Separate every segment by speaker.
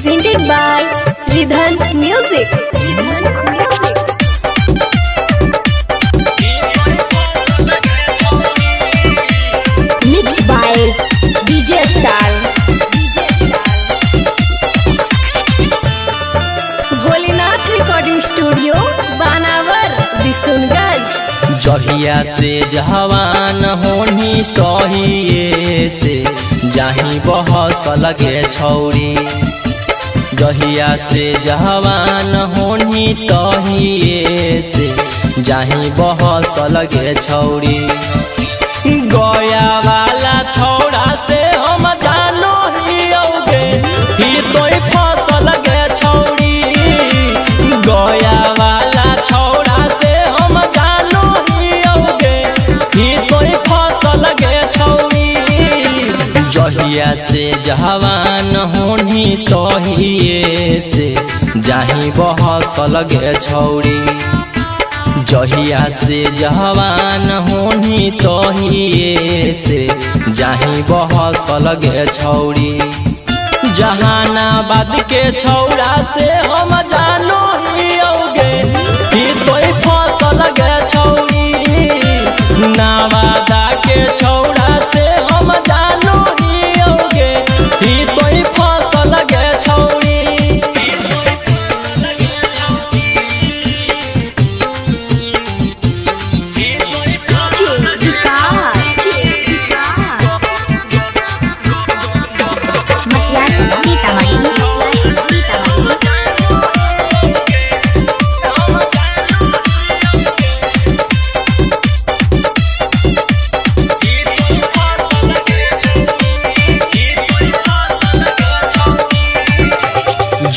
Speaker 1: presented by Ridhan Music. Mixed by DJ Star. Bholenath recording studio बानावर बिशुनगंज।
Speaker 2: जहिया से जवान होनी कहिए से जाही बहस लगे छौरी। जहिया से जवान होनी कहिए से जाही बहस लगे छौरी। गया वाला छौड़ा से हम जानो ही औगे ही तो फसल गे छौरी। गया वाला छौड़ा से हम जानो ही औगे ही तो फसल गे छौरी। जहिया से जवान होनी तहिए से जाही बहस लगे छौरी। जहिया से जवान होनी तहिए से जाही बहस लगे छौरी। जहानाबाद के छौड़ा से हम जानो ही औगे ही तो फसल गे छौरी। नवादा के छौड़ा से हम जानो ही औगे ही तो फसल गे छौरी।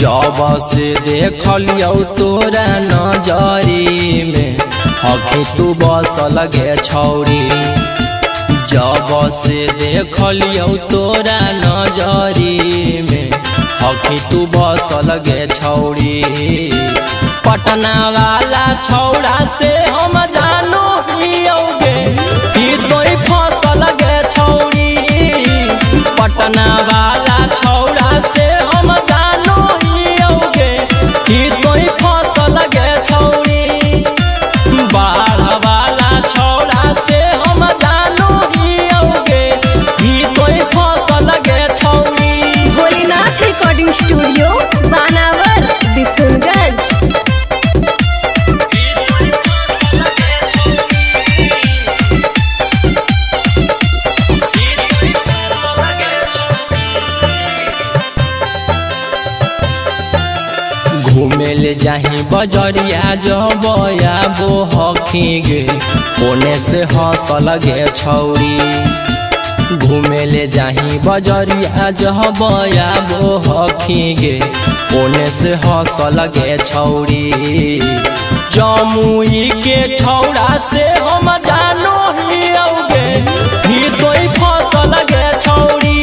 Speaker 2: जब से देखलियो तोरा नजरी में हखी तू बस लगे छौरी। जब से देखलियो तोरा नजरी में हखी तू बस लगे छौरी। पटना वाला छौड़ा से हम जानो ही औगे ही तो फसल गे छौरी। पटना वाला छौड़ा से हम जानो ही औगे ही तो फसल गे छौरी। बाढ़ वाला छौड़ा से हम जानो ही औगे ही तो फसल गे छौरी।
Speaker 1: भोलेनाथ रिकॉर्डिंग स्टूडियो बानावर बिशुनगंज।
Speaker 2: घूमे ले जाही बजरिया जबया बो हखी गे ओने से हंस लगे छौरी। घूमे ले जाही बजरिया जबया बो हखी गे ओने से हंस लगे छौरी। जमुई के छौड़ा से हम जानो ही औगे ही तो फसल गे छौरी।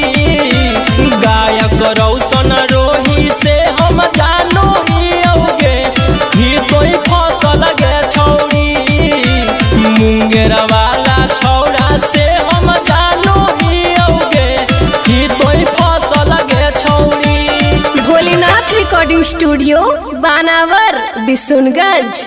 Speaker 2: गायक रौशन रोही से हम जानो ही औगे ही तो फसल गे छौरी। मुंगेर वाला छौड़ा से हम जानो ही औगे ही तो फसल गे छौरी।
Speaker 1: भोलेनाथ रिकॉर्डिंग स्टूडियो बानावर बिशुनगंज।